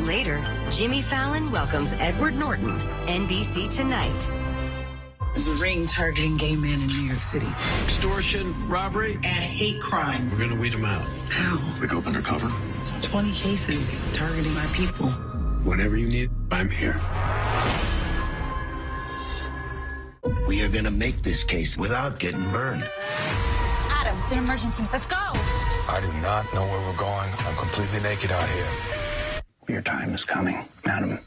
Later, Jimmy Fallon welcomes Edward Norton, NBC Tonight. There's a ring targeting gay men in New York City. Extortion, robbery, and hate crime. We're going to weed them out. How? We go undercover. It's 20 cases targeting our people. Whenever you need, I'm here. We are going to make this case without getting burned. Adam, it's an emergency. Let's go. I do not know where we're going. I'm completely naked out here. Your time is coming, madam.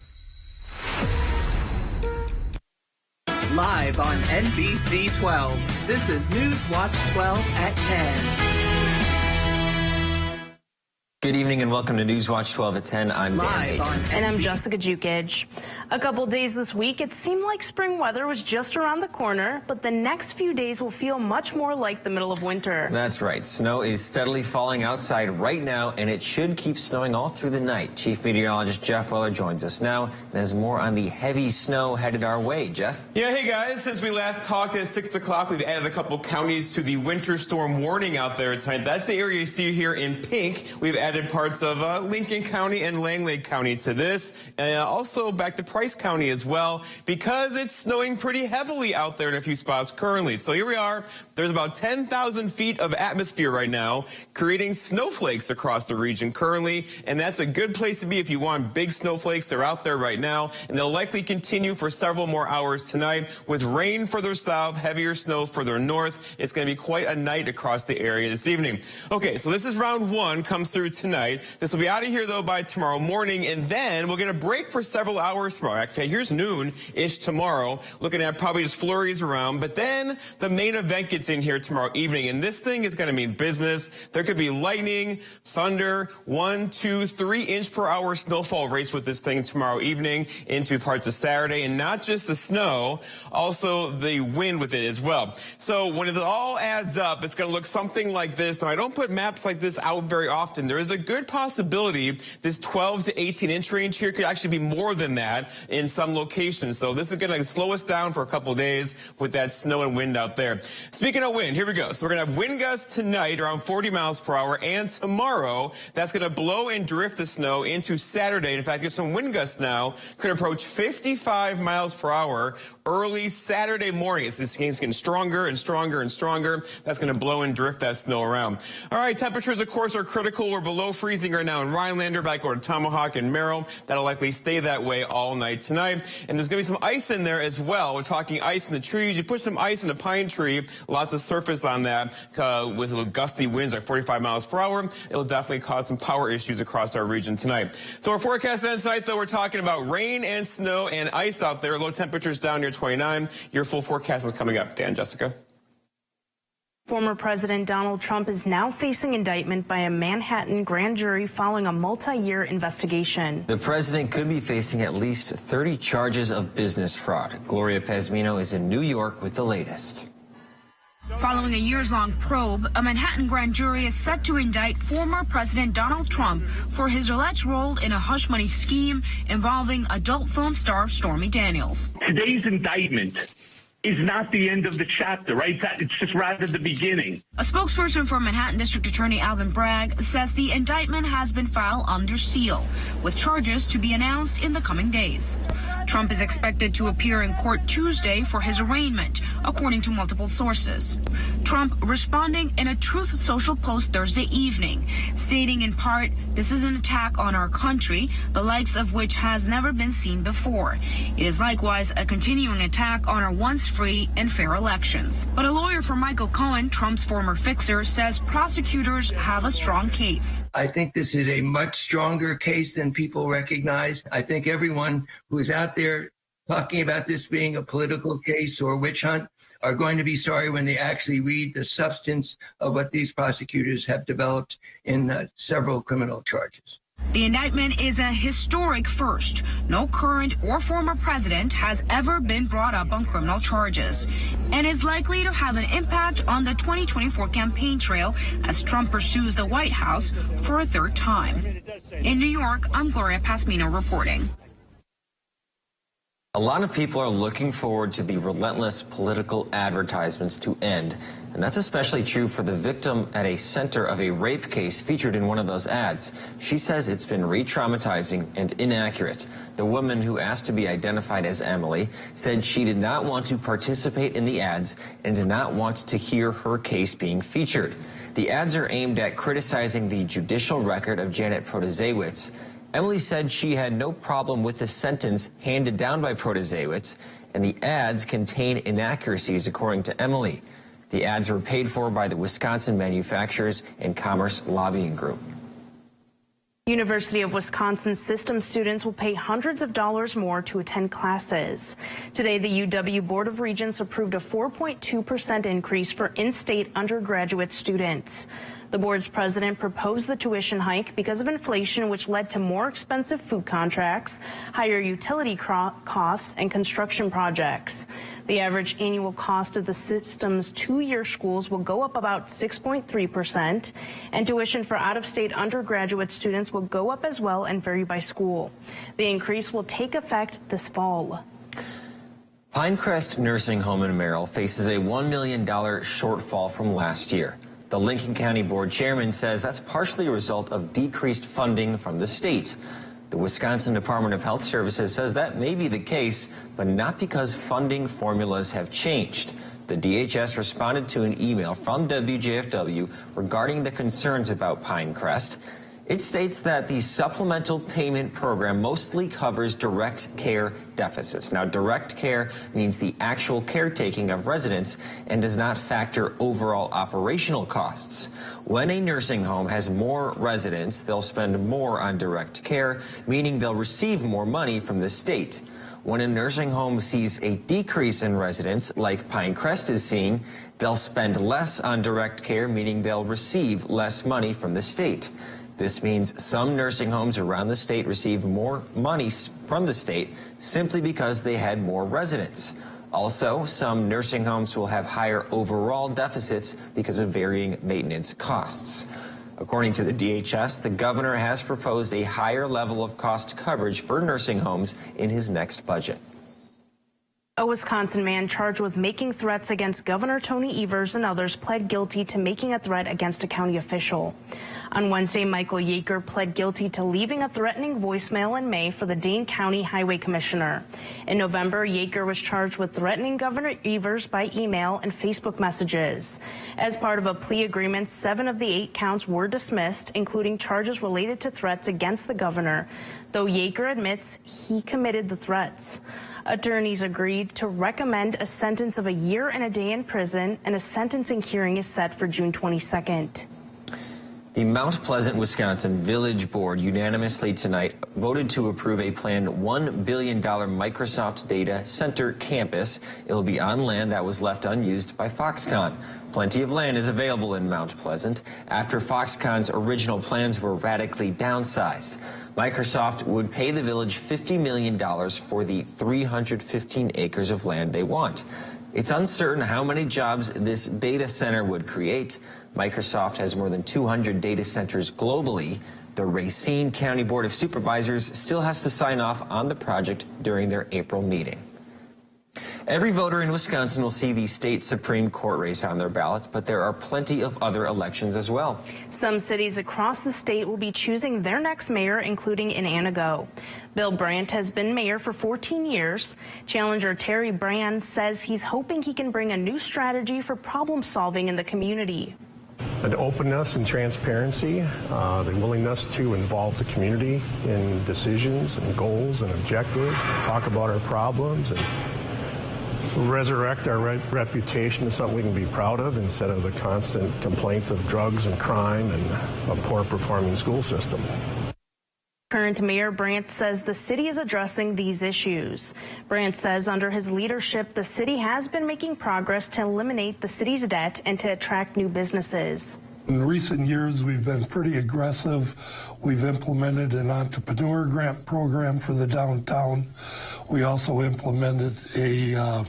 Live on NBC 12, this is Newswatch 12 at 10. Good evening and welcome to Newswatch 12 at 10. I'm Dan. And I'm Jessica Jukic. A couple days this week, it seemed like spring weather was just around the corner, but the next few days will feel much more like the middle of winter. That's right. Snow is steadily falling outside right now, and it should keep snowing all through the night. Chief Meteorologist Jeff Weller joins us now and has more on the heavy snow headed our way. Jeff? Yeah, hey guys. Since we last talked at 6 o'clock, we've added a couple counties to the winter storm warning out there tonight. That's the area you see here in pink. We've added parts of Lincoln County and Langley County to this. Also back to Price County as well, because it's snowing pretty heavily out there in a few spots currently. So here we are. There's about 10,000 feet of atmosphere right now, creating snowflakes across the region currently, and that's a good place to be if you want big snowflakes. They're out there right now, and they'll likely continue for several more hours tonight with rain further south, heavier snow further north. It's going to be quite a night across the area this evening. Okay, so this is round one, comes through tonight. This will be out of here, though, by tomorrow morning, and then we'll get a break for several hours tomorrow. Actually, here's noon-ish tomorrow, looking at probably just flurries around, but then the main event gets in here tomorrow evening, and this thing is going to mean business. There could be lightning, thunder, 1, 2, 3 inch per hour snowfall race with this thing tomorrow evening into parts of Saturday, and not just the snow, also the wind with it as well. So when it all adds up, it's going to look something like this. Now, I don't put maps like this out very often. There is a good possibility this 12 to 18 inch range here could actually be more than that in some locations. So this is going to slow us down for a couple of days with that snow and wind out there. Speaking of wind, here we go. So we're going to have wind gusts tonight around 40 miles per hour, and tomorrow that's going to blow and drift the snow into Saturday. In fact, there's some wind gusts now could approach 55 miles per hour early Saturday morning. This thing's getting stronger and stronger and stronger. That's going to blow and drift that snow around. All right, temperatures, of course, are critical. We're below freezing right now in Rhinelander, back over to Tomahawk and Merrill. That'll likely stay that way all night tonight. And there's going to be some ice in there as well. We're talking ice in the trees. You put some ice in a pine tree, lots of surface on that with gusty winds like 45 miles per hour. It'll definitely cause some power issues across our region tonight. So our forecast ends tonight, though, we're talking about rain and snow and ice out there. Low temperatures down near 29. Your full forecast is coming up. Dan, Jessica. Former President Donald Trump is now facing indictment by a Manhattan grand jury following a multi-year investigation. The president could be facing at least 30 charges of business fraud. Gloria Pezmino is in New York with the latest. Following a years-long probe, a Manhattan grand jury is set to indict former President Donald Trump for his alleged role in a hush money scheme involving adult film star Stormy Daniels. Today's indictment is not the end of the chapter, right? It's just rather the beginning. A spokesperson for Manhattan District Attorney Alvin Bragg says the indictment has been filed under seal, with charges to be announced in the coming days. Trump is expected to appear in court Tuesday for his arraignment, according to multiple sources. Trump responding in a Truth Social post Thursday evening, stating in part, "This is an attack on our country, the likes of which has never been seen before. It is likewise a continuing attack on our once free and fair elections." But a lawyer for Michael Cohen, Trump's former fixer, says prosecutors have a strong case. I think this is a much stronger case than people recognize. I think everyone who is out there talking about this being a political case or a witch hunt are going to be sorry when they actually read the substance of what these prosecutors have developed in several criminal charges. The indictment is a historic first. No current or former president has ever been brought up on criminal charges and is likely to have an impact on the 2024 campaign trail as Trump pursues the White House for a third time. In New York, I'm Gloria Pezmino reporting. A lot of people are looking forward to the relentless political advertisements to end, and that's especially true for the victim at a center of a rape case featured in one of those ads. She says it's been re-traumatizing and inaccurate. The woman, who asked to be identified as Emily, said she did not want to participate in the ads and did not want to hear her case being featured. The ads are aimed at criticizing the judicial record of Janet Protasiewicz. Emily said she had no problem with the sentence handed down by Protasiewicz, and the ads contain inaccuracies, according to Emily. The ads were paid for by the Wisconsin Manufacturers and Commerce Lobbying Group. University of Wisconsin system students will pay hundreds of dollars more to attend classes. Today, the UW Board of Regents approved a 4.2% increase for in-state undergraduate students. The board's president proposed the tuition hike because of inflation, which led to more expensive food contracts, higher utility costs, and construction projects. The average annual cost of the system's two-year schools will go up about 6.3%, and tuition for out-of-state undergraduate students will go up as well and vary by school. The increase will take effect this fall. Pinecrest Nursing Home in Merrill faces a $1 million shortfall from last year. The Lincoln County Board Chairman says that's partially a result of decreased funding from the state. The Wisconsin Department of Health Services says that may be the case, but not because funding formulas have changed. The DHS responded to an email from WJFW regarding the concerns about Pinecrest. It states that the supplemental payment program mostly covers direct care deficits. Now, direct care means the actual caretaking of residents and does not factor overall operational costs. When a nursing home has more residents, they'll spend more on direct care, meaning they'll receive more money from the state. When a nursing home sees a decrease in residents, like Pinecrest is seeing, they'll spend less on direct care, meaning they'll receive less money from the state. This means some nursing homes around the state receive more money from the state simply because they had more residents. Also, some nursing homes will have higher overall deficits because of varying maintenance costs. According to the DHS, the governor has proposed a higher level of cost coverage for nursing homes in his next budget. A Wisconsin man charged with making threats against Governor Tony Evers and others pled guilty to making a threat against a county official. On Wednesday, Michael Yeager pled guilty to leaving a threatening voicemail in May for the Dane County Highway Commissioner. In November, Yeager was charged with threatening Governor Evers by email and Facebook messages. As part of a plea agreement, 7 of the 8 counts were dismissed, including charges related to threats against the governor, though Yeager admits he committed the threats. Attorneys agreed to recommend a sentence of a year and a day in prison, and a sentencing hearing is set for June 22nd. The Mount Pleasant, Wisconsin Village Board unanimously tonight voted to approve a planned $1 billion Microsoft Data Center campus. It will be on land that was left unused by Foxconn. Plenty of land is available in Mount Pleasant after Foxconn's original plans were radically downsized. Microsoft would pay the village $50 million for the 315 acres of land they want. It's uncertain how many jobs this data center would create. Microsoft has more than 200 data centers globally. The Racine County Board of Supervisors still has to sign off on the project during their April meeting. Every voter in Wisconsin will see the state Supreme Court race on their ballot, but there are plenty of other elections as well. Some cities across the state will be choosing their next mayor, including in Antigo. Bill Brandt has been mayor for 14 years. Challenger Terry Brand says he's hoping he can bring a new strategy for problem solving in the community. An openness and transparency, the willingness to involve the community in decisions and goals and objectives, talk about our problems and resurrect our reputation as something we can be proud of instead of the constant complaint of drugs and crime and a poor performing school system. Current Mayor Brandt says the city is addressing these issues. Brandt says under his leadership, the city has been making progress to eliminate the city's debt and to attract new businesses. In recent years, we've been pretty aggressive. We've implemented an entrepreneur grant program for the downtown. We also implemented a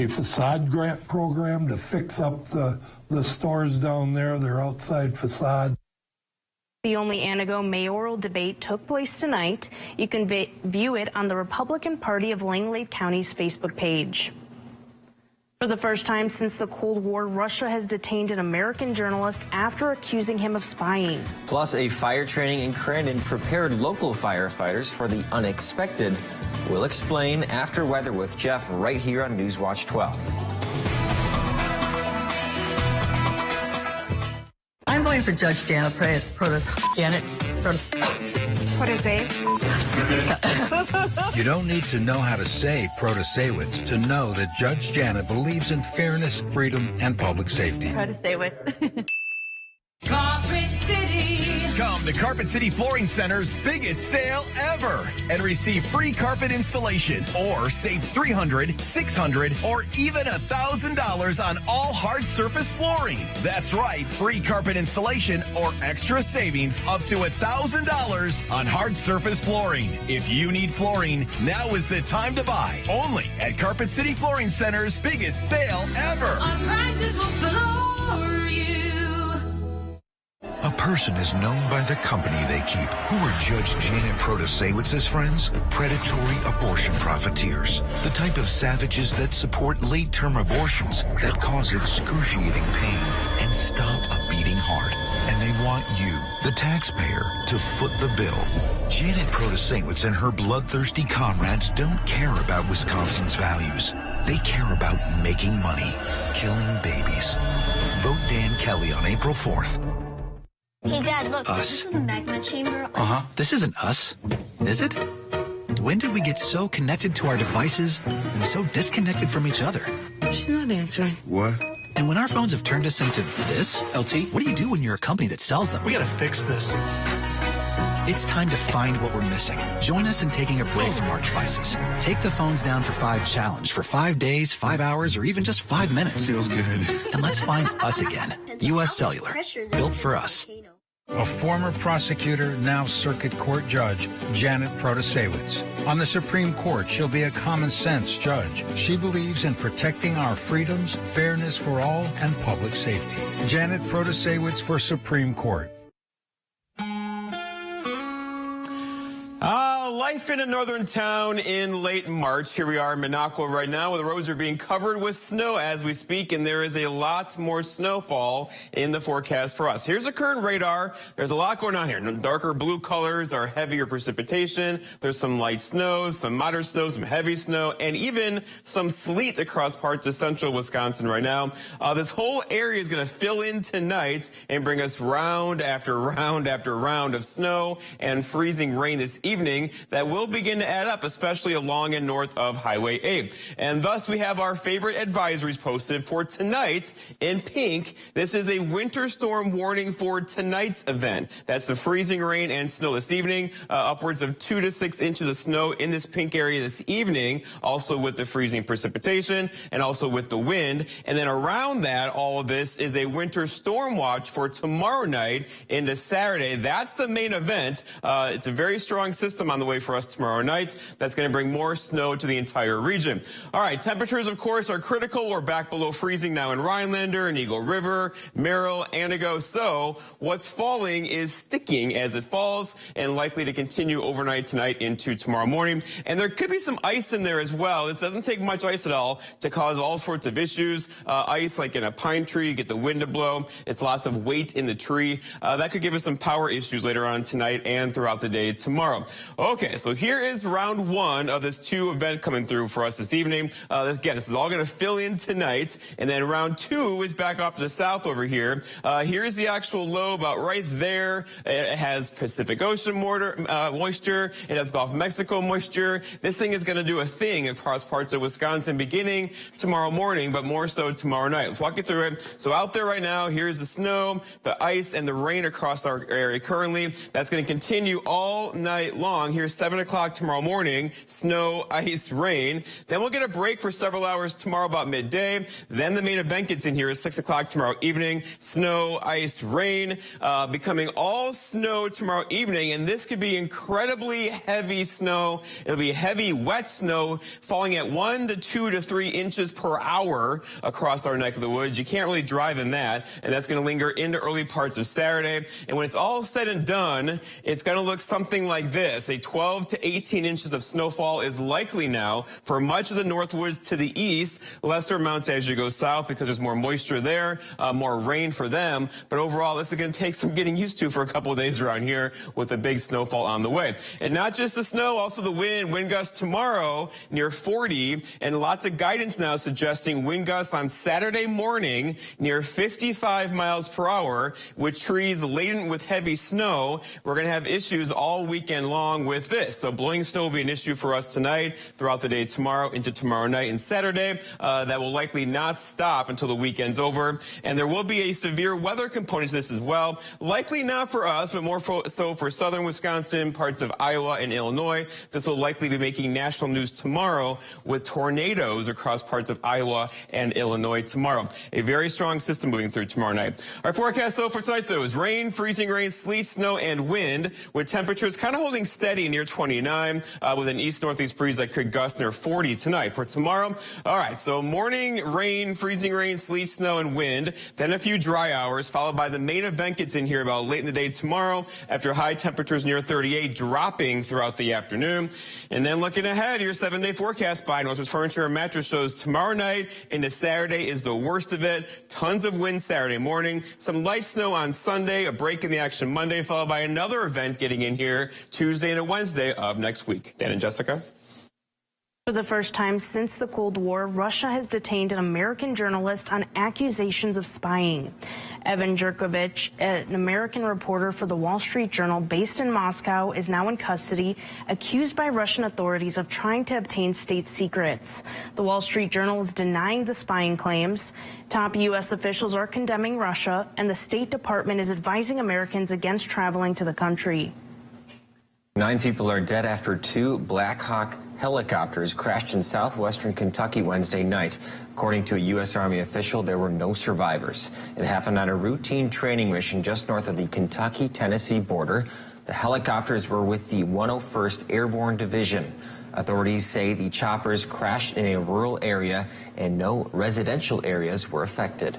facade grant program to fix up the stores down there, their outside facade. The Only Anago mayoral debate took place tonight. You can view it on the Republican Party of Langlade County's Facebook page. For the first time since the Cold War, Russia has detained an American journalist after accusing him of spying. Plus, a fire training in Crandon prepared local firefighters for the unexpected. We'll explain after weather with Jeff right here on Newswatch 12. I'm going for Judge Janet Protest. Janet Protest. What is it? You don't need to know how to say Protasewicz to know that Judge Janet believes in fairness, freedom, and public safety. Protasewicz. Carpet City. Come to Carpet City Flooring Center's biggest sale ever and receive free carpet installation or save $300, $600, or even $1,000 on all hard surface flooring. That's right, free carpet installation or extra savings up to $1,000 on hard surface flooring. If you need flooring, now is the time to buy. Only at Carpet City Flooring Center's biggest sale ever. Our prices will floor you. A person is known by the company they keep. Who are Judge Janet Protasewicz's friends? Predatory abortion profiteers. The type of savages that support late-term abortions that cause excruciating pain and stop a beating heart. And they want you, the taxpayer, to foot the bill. Janet Protasewicz and her bloodthirsty comrades don't care about Wisconsin's values. They care about making money, killing babies. Vote Dan Kelly on April 4th. Hey, Dad, look. Us. This is the magma chamber. This isn't us, is it? When did we get so connected to our devices and so disconnected from each other? She's not answering. What? And when our phones have turned us into this, LT, what do you do when you're a company that sells them? We gotta fix this. It's time to find what we're missing. Join us in taking a break from our devices. Take the phones down for 5 challenge for 5 days, 5 hours, or even just 5 minutes. Feels good. And let's find us again. U.S. Cellular, built for us. A former prosecutor, now circuit court judge, Janet Protasewicz. On the Supreme Court, she'll be a common-sense judge. She believes in protecting our freedoms, fairness for all, and public safety. Janet Protasewicz for Supreme Court. Life in a northern town in late March. Here we are in Minocqua right now, where the roads are being covered with snow as we speak, and there is a lot more snowfall in the forecast for us. Here's a current radar. There's a lot going on here. Darker blue colors are heavier precipitation. There's some light snow, some moderate snow, some heavy snow, and even some sleet across parts of central Wisconsin right now. This whole area is going to fill in tonight and bring us round after round after round of snow and freezing rain this evening that will begin to add up, especially along and north of Highway 8. And thus, we have our favorite advisories posted for tonight in pink. This is a winter storm warning for tonight's event. That's the freezing rain and snow this evening, upwards of 2 to 6 inches of snow in this pink area this evening, also with the freezing precipitation and also with the wind. And then around that, all of this is a winter storm watch for tomorrow night into Saturday. That's the main event. It's a very strong system on the way for us tomorrow night. That's going to bring more snow to the entire region. All right, temperatures, of course, are critical. We're back below freezing now in Rhinelander and Eagle River, Merrill, Anago. So what's falling is sticking as it falls and likely to continue overnight tonight into tomorrow morning. And there could be some ice in there as well. This doesn't take much ice at all to cause all sorts of issues. Ice like in a pine tree, you get the wind to blow. It's lots of weight in the tree. That could give us some power issues later on tonight and throughout the day tomorrow. Okay, so here is round 1 of this 2 event coming through for us this evening. Again, this is all going to fill in tonight. And then round 2 is back off to the south over here. Here's the actual low about right there. It has Pacific Ocean moisture. It has Gulf of Mexico moisture. This thing is going to do a thing across parts of Wisconsin beginning tomorrow morning, but more so tomorrow night. Let's walk you through it. So out there right now, here's the snow, the ice, and the rain across our area currently. That's going to continue all night long. Here's 7 o'clock tomorrow morning. Snow, ice, rain. Then we'll get a break for several hours tomorrow about midday. Then the main event gets in here at 6 o'clock tomorrow evening. Snow, ice, rain, becoming all snow tomorrow evening. And this could be incredibly heavy snow. It'll be heavy, wet snow falling at 1 to 2 to 3 inches per hour across our neck of the woods. You can't really drive in that. And that's going to linger into early parts of Saturday. And when it's all said and done, it's going to look something like this. A 12 to 18 inches of snowfall is likely now for much of the Northwoods to the east. Lesser amounts as you go south because there's more moisture there, more rain for them. But overall, this is going to take some getting used to for a couple of days around here with a big snowfall on the way. And not just the snow, also the wind gusts tomorrow near 40, and lots of guidance now suggesting wind gusts on Saturday morning near 55 miles per hour with trees laden with heavy snow. We're going to have issues all weekend long with this. So blowing snow will be an issue for us tonight, throughout the day tomorrow, into tomorrow night and Saturday. That will likely not stop until the weekend's over. And there will be a severe weather component to this as well. Likely not for us, but more so for southern Wisconsin, parts of Iowa and Illinois. This will likely be making national news tomorrow with tornadoes across parts of Iowa and Illinois tomorrow. A very strong system moving through tomorrow night. Our forecast, though, for tonight, though, is rain, freezing rain, sleet, snow, and wind, with temperatures kind of holding steady near 29, with an east-northeast breeze that could gust near 40 tonight. For tomorrow, all right, so morning, rain, freezing rain, sleet, snow, and wind, then a few dry hours, followed by the main event gets in here about late in the day tomorrow, after high temperatures near 38, dropping throughout the afternoon. And then looking ahead, your 7-day forecast by Northwest Furniture and Mattress shows tomorrow night into Saturday is the worst of it. Tons of wind Saturday morning, some light snow on Sunday, a break in the action Monday, followed by another event getting in here Tuesday and a Wednesday of next week. Dan and Jessica. For the first time since the Cold War, Russia has detained an American journalist on accusations of spying. Evan Jurkovich, an American reporter for the Wall Street Journal based in Moscow, is now in custody, accused by Russian authorities of trying to obtain state secrets. The Wall Street Journal is denying the spying claims. Top U.S. officials are condemning Russia, and the State Department is advising Americans against traveling to the country. 9 people are dead after 2 Black Hawk helicopters crashed in southwestern Kentucky Wednesday night. According to a U.S. Army official, there were no survivors. It happened on a routine training mission just north of the Kentucky-Tennessee border. The helicopters were with the 101st Airborne Division. Authorities say the choppers crashed in a rural area and no residential areas were affected.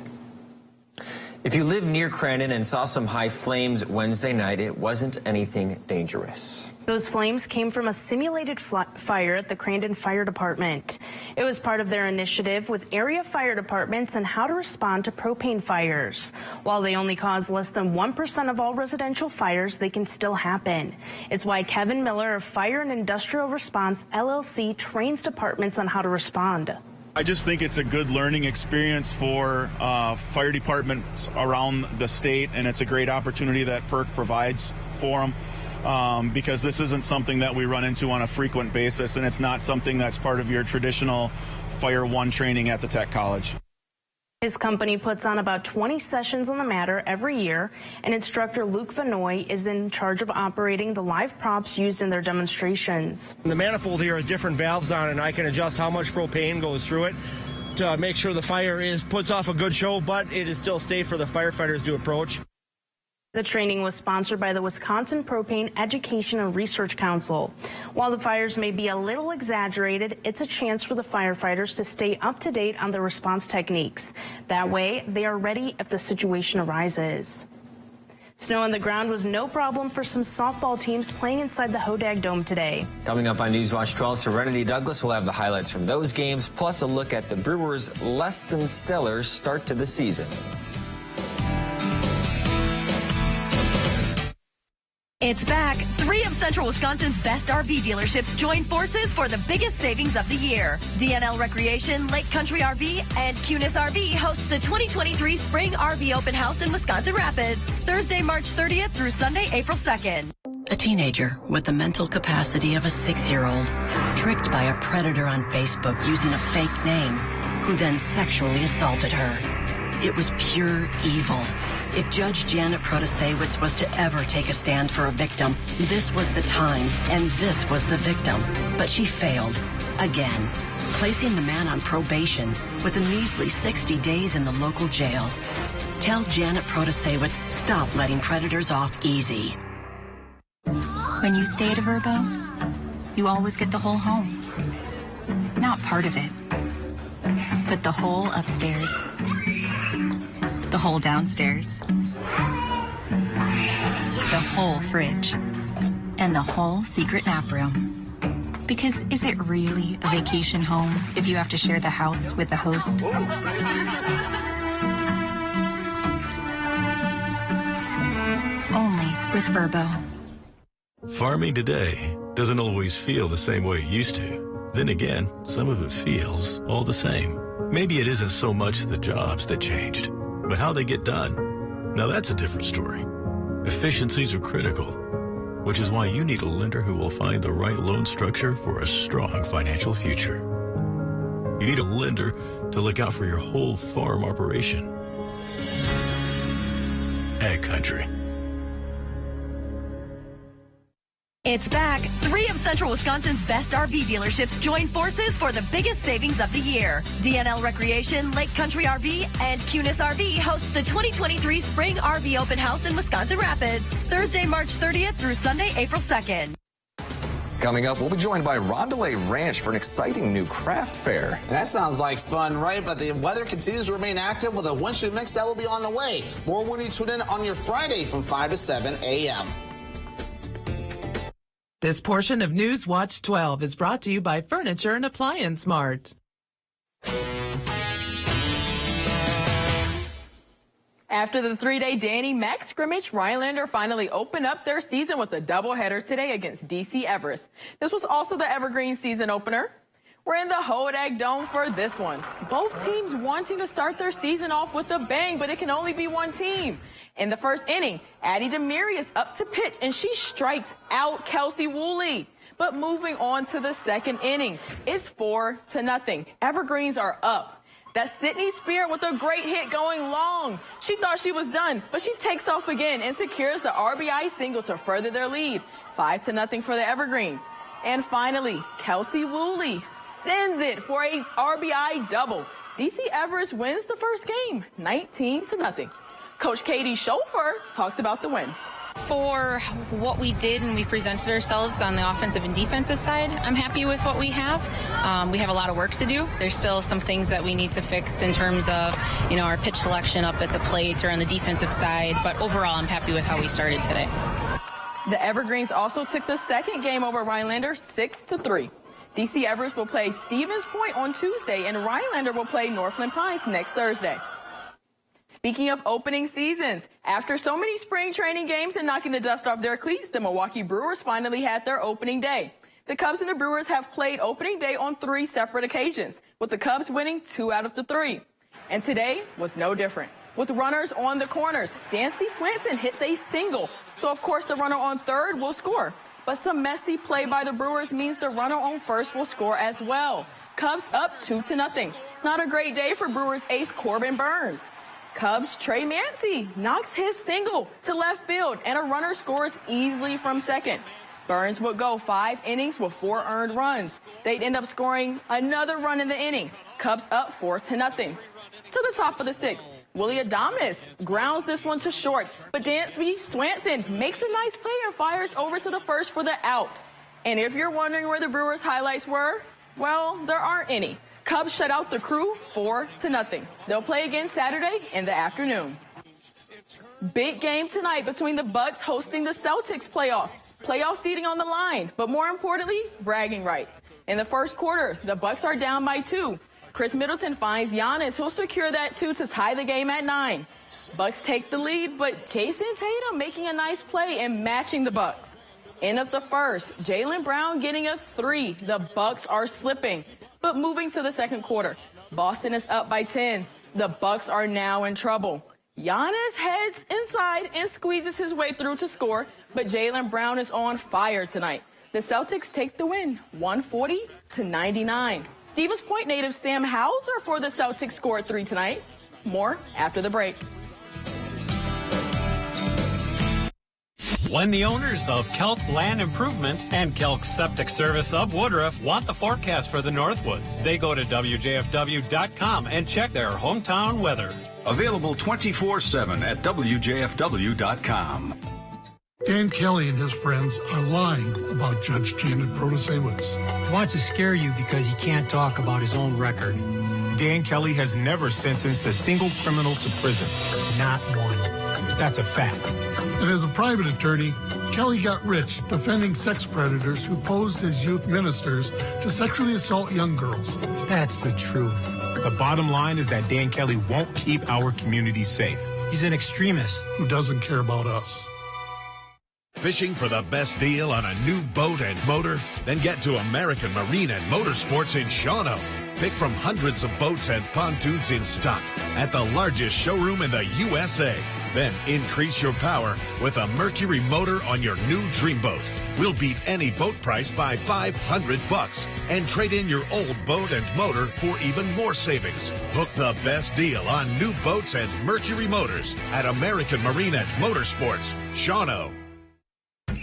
If you live near Crandon and saw some high flames Wednesday night, it wasn't anything dangerous. Those flames came from a simulated fire at the Crandon Fire Department. It was part of their initiative with area fire departments and how to respond to propane fires. While they only cause less than 1% of all residential fires, they can still happen. It's why Kevin Miller of Fire and Industrial Response, LLC, trains departments on how to respond. I just think it's a good learning experience for fire departments around the state, and it's a great opportunity that PERC provides for them because this isn't something that we run into on a frequent basis, and it's not something that's part of your traditional Fire 1 training at the Tech College. His company puts on about 20 sessions on the matter every year, and instructor Luke Vanoy is in charge of operating the live props used in their demonstrations. The manifold here has different valves on it, and I can adjust how much propane goes through it to make sure the fire puts off a good show, but it is still safe for the firefighters to approach. The training was sponsored by the Wisconsin Propane Education and Research Council. While the fires may be a little exaggerated, it's a chance for the firefighters to stay up to date on their response techniques. That way, they are ready if the situation arises. Snow on the ground was no problem for some softball teams playing inside the Hodag Dome today. Coming up on Newswatch 12, Serenity Douglas will have the highlights from those games, plus a look at the Brewers' less than stellar start to the season. It's back. 3 of Central Wisconsin's best RV dealerships join forces for the biggest savings of the year. DNL Recreation, Lake Country RV, and Cunis RV host the 2023 Spring RV Open House in Wisconsin Rapids, Thursday, March 30th through Sunday, April 2nd. A teenager with the mental capacity of a 6-year-old, tricked by a predator on Facebook using a fake name, who then sexually assaulted her. It was pure evil. If Judge Janet Protasewicz was to ever take a stand for a victim, this was the time, and this was the victim. But she failed. Again. Placing the man on probation with a measly 60 days in the local jail. Tell Janet Protasewicz, stop letting predators off easy. When you stay at a Verbo, you always get the whole home. Not part of it, but the whole upstairs, the whole downstairs, the whole fridge, and the whole secret nap room. Because is it really a vacation home if you have to share the house with the host? Only with Verbo. Farming today doesn't always feel the same way it used to. Then again, some of it feels all the same. Maybe it isn't so much the jobs that changed, but how they get done. Now that's a different story. Efficiencies are critical, which is why you need a lender who will find the right loan structure for a strong financial future. You need a lender to look out for your whole farm operation. Ag Country. It's back. 3 of Central Wisconsin's best RV dealerships join forces for the biggest savings of the year. DNL Recreation, Lake Country RV, and Cunis RV host the 2023 Spring RV Open House in Wisconsin Rapids, Thursday, March 30th through Sunday, April 2nd. Coming up, we'll be joined by Rondelay Ranch for an exciting new craft fair. That sounds like fun, right? But the weather continues to remain active with a wintry mix that will be on the way. More when you tune in on your Friday from 5 to 7 a.m. This portion of News Watch 12 is brought to you by Furniture and Appliance Mart. After the 3-day Danny Mac scrimmage, Rhinelander finally opened up their season with a doubleheader today against DC Everest. This was also the Evergreen season opener. We're in the Hodag Dome for this one. Both teams wanting to start their season off with a bang, but it can only be one team. In the first inning, Addie Demiri is up to pitch, and she strikes out Kelsey Woolley. But moving on to the second inning, it's 4-0. Evergreens are up. That's Sydney Spear with a great hit going long. She thought she was done, but she takes off again and secures the RBI single to further their lead. 5-0 for the Evergreens. And finally, Kelsey Woolley sends it for a RBI double. DC Everest wins the first game, 19-0. Coach Katie Schofer talks about the win. For what we did and we presented ourselves on the offensive and defensive side, I'm happy with what we have. We have a lot of work to do. There's still some things that we need to fix in terms of, our pitch selection up at the plate or on the defensive side. But overall, I'm happy with how we started today. The Evergreens also took the second game over Rhinelander 6-3. DC Everest will play Stevens Point on Tuesday, and Rhinelander will play Northland Pines next Thursday. Speaking of opening seasons, after so many spring training games and knocking the dust off their cleats, the Milwaukee Brewers finally had their opening day. The Cubs and the Brewers have played opening day on 3 separate occasions, with the Cubs winning 2 out of the 3. And today was no different. With runners on the corners, Dansby Swanson hits a single, so of course the runner on third will score. But some messy play by the Brewers means the runner on first will score as well. Cubs up 2-0. Not a great day for Brewers ace Corbin Burns. Cubs' Trey Mancy knocks his single to left field, and a runner scores easily from second. Burns would go 5 innings with 4 earned runs. They'd end up scoring another run in the inning. Cubs up 4-0. To the top of the 6th, Willie Adames grounds this one to short, but Dansby Swanson makes a nice play and fires over to the first for the out. And if you're wondering where the Brewers' highlights were, well, there aren't any. Cubs shut out the Crew 4-0. They'll play again Saturday in the afternoon. Big game tonight between the Bucks hosting the Celtics playoff. Playoff seeding on the line, but more importantly, bragging rights. In the first quarter, the Bucks are down by 2. Chris Middleton finds Giannis, who'll secure that 2 to tie the game at 9. Bucks take the lead, but Jason Tatum making a nice play and matching the Bucks. End of the first, Jaylen Brown getting a 3. The Bucks are slipping. But moving to the second quarter, Boston is up by 10. The Bucks are now in trouble. Giannis heads inside and squeezes his way through to score, but Jaylen Brown is on fire tonight. The Celtics take the win, 140-99. Stevens Point native Sam Hauser for the Celtics scored 3 tonight. More after the break. When the owners of Kelk Land Improvement and Kelk Septic Service of Woodruff want the forecast for the Northwoods, they go to WJFW.com and check their hometown weather. Available 24/7 at WJFW.com. Dan Kelly and his friends are lying about Judge Janet Protasiewicz. He wants to scare you because he can't talk about his own record. Dan Kelly has never sentenced a single criminal to prison. Not one. That's a fact. And as a private attorney, Kelly got rich defending sex predators who posed as youth ministers to sexually assault young girls. That's the truth. The bottom line is that Dan Kelly won't keep our community safe. He's an extremist who doesn't care about us. Fishing for the best deal on a new boat and motor? Then get to American Marine and Motorsports in Shawano. Pick from hundreds of boats and pontoons in stock at the largest showroom in the USA. Then increase your power with a Mercury motor on your new dream boat. We'll beat any boat price by $500 and trade in your old boat and motor for even more savings. Hook the best deal on new boats and Mercury motors at American Marine and Motorsports, Shawano.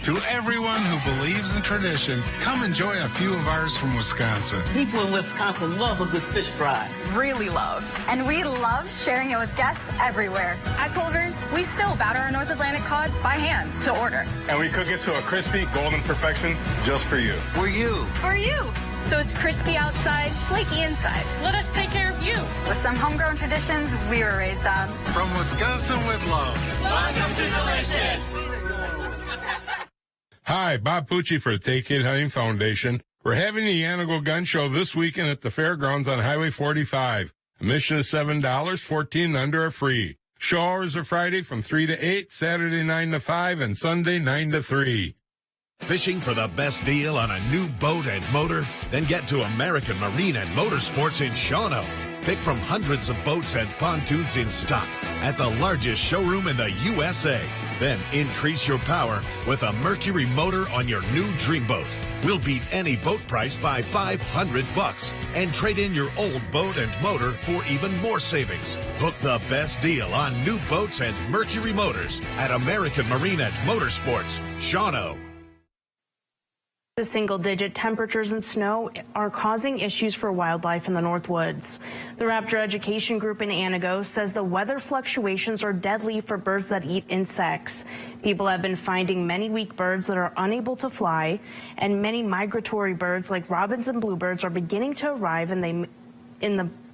To everyone who believes in tradition, come enjoy a few of ours from Wisconsin. People in Wisconsin love a good fish fry. Really love. And we love sharing it with guests everywhere. At Culver's, we still batter our North Atlantic cod by hand to order. And we cook it to a crispy, golden perfection just for you. For you. For you. So it's crispy outside, flaky inside. Let us take care of you. With some homegrown traditions we were raised on. From Wisconsin with love. Welcome to Delicious. Hi, Bob Pucci for the Take Kid Hunting Foundation. We're having the Yanago Gun Show this weekend at the fairgrounds on Highway 45. Admission is $7, 14 and under are free. Show hours are Friday from 3 to 8, Saturday 9 to 5, and Sunday 9 to 3. Fishing for the best deal on a new boat and motor? Then get to American Marine and Motorsports in Shawano. Pick from hundreds of boats and pontoons in stock at the largest showroom in the USA. Then increase your power with a Mercury motor on your new dream boat. We'll beat any boat price by $500 and trade in your old boat and motor for even more savings. Hook the best deal on new boats and Mercury motors at American Marine and Motorsports, Shawano. The single-digit temperatures and snow are causing issues for wildlife in the Northwoods. The Raptor Education Group in Anago says the weather fluctuations are deadly for birds that eat insects. People have been finding many weak birds that are unable to fly, and many migratory birds like robins and bluebirds are beginning to arrive in the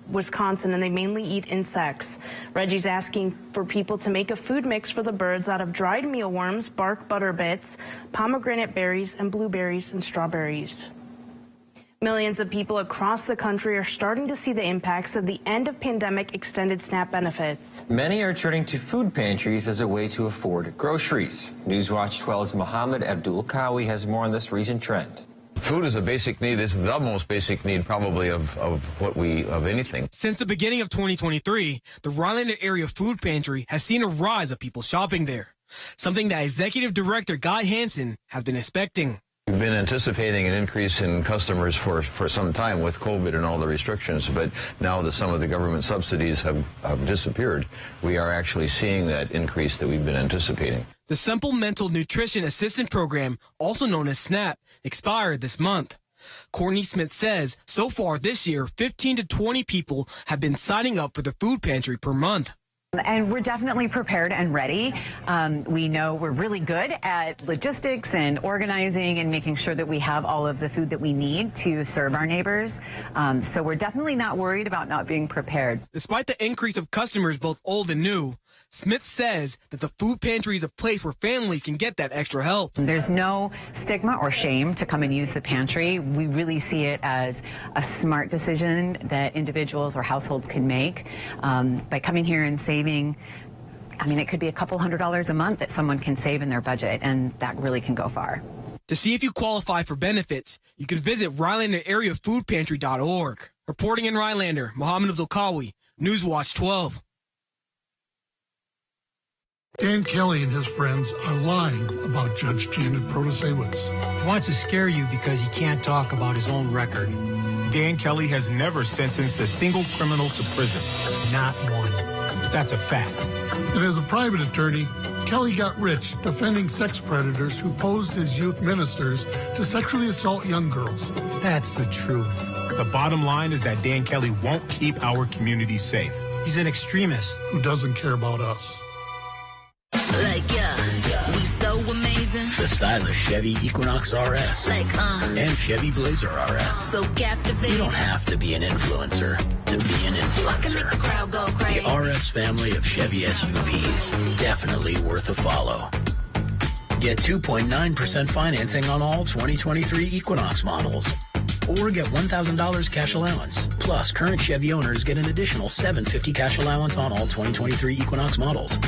Wisconsin, and they mainly eat insects. Reggie's asking for people to make a food mix for the birds out of dried mealworms, bark butter bits, pomegranate berries, and blueberries and strawberries. Millions of people across the country are starting to see the impacts of the end of pandemic extended SNAP benefits. Many are turning to food pantries as a way to afford groceries. Newswatch 12's Mohammed Abdul Kawi has more on this recent trend. Food is a basic need. It's the most basic need probably of anything. Since the beginning of 2023, the Rhinelander Area Food Pantry has seen a rise of people shopping there, something that Executive Director Guy Hansen has been expecting. We've been anticipating an increase in customers for some time with COVID and all the restrictions, but now that some of the government subsidies have disappeared, we are actually seeing that increase that we've been anticipating. The Simple Mental Nutrition Assistant Program, also known as SNAP, expired this month. Courtney Smith says so far this year, 15 to 20 people have been signing up for the food pantry per month. And we're definitely prepared and ready. We know we're really good at logistics and organizing and making sure that we have all of the food that we need to serve our neighbors. So we're definitely not worried about not being prepared. Despite the increase of customers, both old and new, Smith says that the food pantry is a place where families can get that extra help. There's no stigma or shame to come and use the pantry. We really see it as a smart decision that individuals or households can make by coming here and saving. I mean, it could be a couple $100s a month that someone can save in their budget, and that really can go far. To see if you qualify for benefits, you can visit RhinelanderAreaFoodPantry.org. Reporting in Rhinelander, Mohammed Abdul Kawi, Newswatch 12. Dan Kelly and his friends are lying about Judge Janet Protasiewicz. He wants to scare you because he can't talk about his own record. Dan Kelly has never sentenced a single criminal to prison. Not one. That's a fact. And as a private attorney, Kelly got rich defending sex predators who posed as youth ministers to sexually assault young girls. That's the truth. The bottom line is that Dan Kelly won't keep our community safe. He's an extremist who doesn't care about us. We so amazing. The stylish Chevy Equinox RS. And Chevy Blazer RS. So captivating. You don't have to be an influencer to be an influencer. The crowd go crazy. The RS family of Chevy SUVs. Definitely worth a follow. Get 2.9% financing on all 2023 Equinox models. Or get $1,000 cash allowance. Plus, current Chevy owners get an additional $750 cash allowance on all 2023 Equinox models.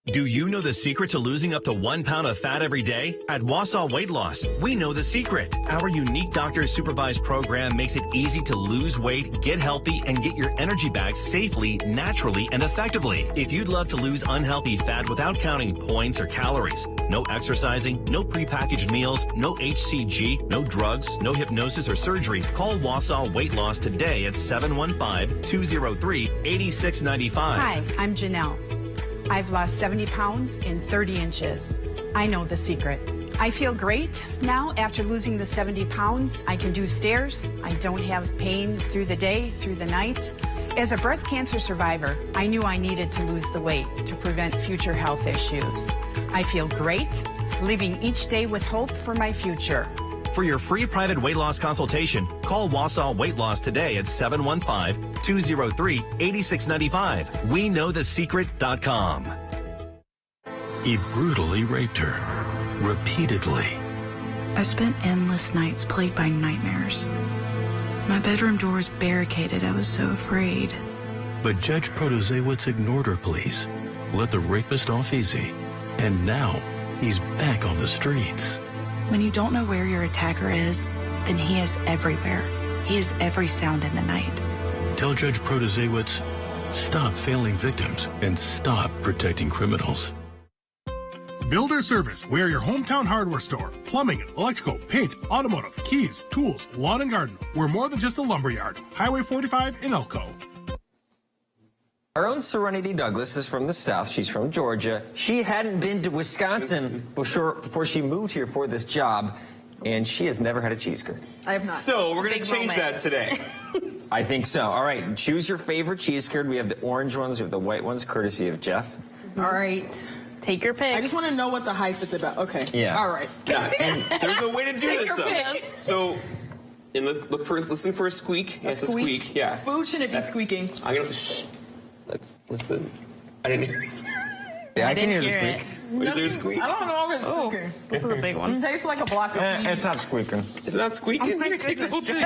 Do you know the secret to losing up to 1 pound of fat every day? At Wausau Weight Loss, we know the secret. Our unique doctor-supervised program makes it easy to lose weight, get healthy, and get your energy back safely, naturally, and effectively. If you'd love to lose unhealthy fat without counting points or calories, no exercising, no prepackaged meals, no HCG, no drugs, no hypnosis or surgery, call Wausau Weight Loss today at 715-203-8695. Hi, I'm Janelle. I've lost 70 pounds in 30 inches. I know the secret. I feel great now after losing the 70 pounds. I can do stairs. I don't have pain through the day, through the night. As a breast cancer survivor, I knew I needed to lose the weight to prevent future health issues. I feel great, living each day with hope for my future. For your free private weight loss consultation, call Wausau Weight Loss today at 715-203-8695. WeKnowTheSecret.com. He brutally raped her, repeatedly. I spent endless nights plagued by nightmares. My bedroom door was barricaded. I was so afraid. But Judge Protozewicz ignored her pleas, let the rapist off easy, and now he's back on the streets. When you don't know where your attacker is, then he is everywhere. He is every sound in the night. Tell Judge Protozewicz, stop failing victims and stop protecting criminals. Builder Service. We are your hometown hardware store. Plumbing, electrical, paint, automotive, keys, tools, lawn and garden. We're more than just a lumberyard. Highway 45 in Elko. Our own Serenity Douglas is from the South. She's from Georgia. She hadn't been to Wisconsin before she moved here for this job, and she has never had a cheese curd. I have not. So we're going to change that today. I think so. All right, choose your favorite cheese curd. We have the orange ones, we have the white ones, courtesy of Jeff. All right. Take your pick. I just want to know what the hype is about. Okay. Yeah. All right. Yeah. And there's a way to do this, though. Pick. So, listen for a squeak. It's a squeak. Yeah. Food shouldn't be squeaking. I'm going to... Shh. Let's listen. I didn't hear it. Yeah, I can hear the squeak. Is there a squeak? I don't know if it's squeaking. This is a big one. It tastes like a block of meat. It's not squeaking. It's not squeaking? Oh, You take the whole thing.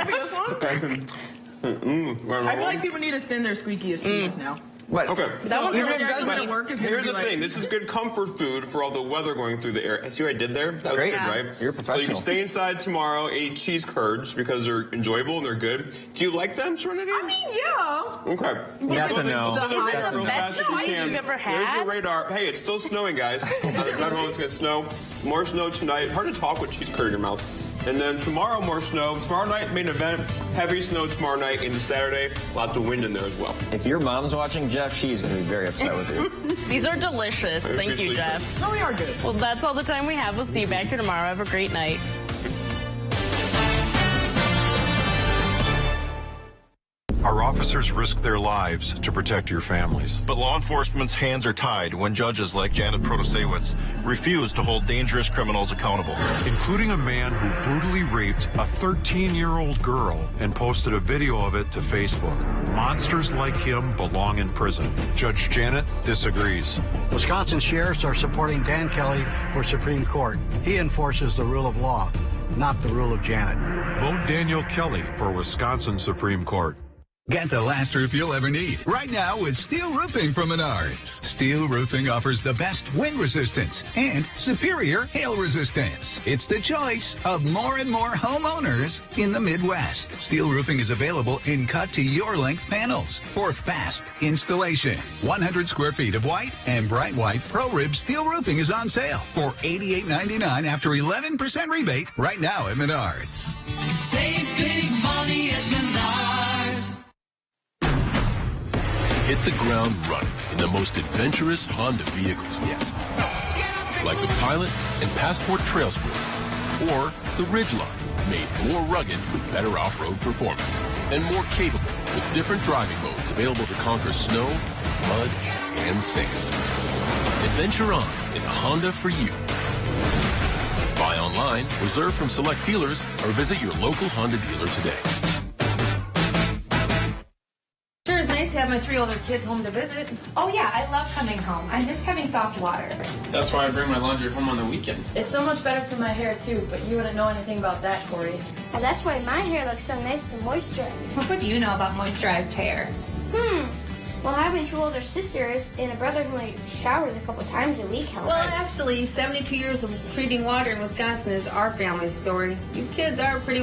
I feel like people need to send their squeakiest cheese now. What? Okay. That one's even if it doesn't work. Here's the thing. This is good comfort food for all the weather going through the air. See what I did there? That was great. good, right? You're a professional. So you can stay inside tomorrow, eat cheese curds because they're enjoyable and they're good. Do you like them, Serenity? I mean, yeah. Okay. That's a no. Is it the best cheese you've ever had? There's your radar. Hey, it's still snowing, guys. Drive home, it's going to snow. More snow tonight. Hard to talk with cheese curd in your mouth. And then tomorrow, more snow. Tomorrow night, main event. Heavy snow tomorrow night into Saturday. Lots of wind in there as well. If your mom's watching, Jeff, she's going to be very upset with you. These are delicious. Thank you, Jeff. No, we are good. Well, that's all the time we have. We'll see you back here tomorrow. Have a great night. Our officers risk their lives to protect your families. But law enforcement's hands are tied when judges like Janet Protozewicz refuse to hold dangerous criminals accountable. Including a man who brutally raped a 13-year-old girl and posted a video of it to Facebook. Monsters like him belong in prison. Judge Janet disagrees. Wisconsin sheriffs are supporting Dan Kelly for Supreme Court. He enforces the rule of law, not the rule of Janet. Vote Daniel Kelly for Wisconsin Supreme Court. Get the last roof you'll ever need right now with Steel Roofing from Menards. Steel Roofing offers the best wind resistance and superior hail resistance. It's the choice of more and more homeowners in the Midwest. Steel Roofing is available in cut-to-your-length panels for fast installation. 100 square feet of white and bright white Pro-Rib steel roofing is on sale for $88.99 after 11% rebate right now at Menards. Save big money at Menards. Hit the ground running in the most adventurous Honda vehicles yet. Like the Pilot and Passport Trail Sport, or the Ridgeline, made more rugged with better off-road performance, and more capable with different driving modes available to conquer snow, mud, and sand. Adventure on in a Honda for you. Buy online, reserve from select dealers, or visit your local Honda dealer today. Sure is nice to have my 3 older kids home to visit. Oh yeah, I love coming home. I missed having soft water. That's why I bring my laundry home on the weekend. It's so much better for my hair too, but you wouldn't know anything about that, Corey. Well, that's why my hair looks so nice and moisturized. What do you know about moisturized hair? Well, having 2 older sisters and a brother who only showers a couple times a week helps. Well, actually, 72 years of treating water in Wisconsin is our family story. You kids are pretty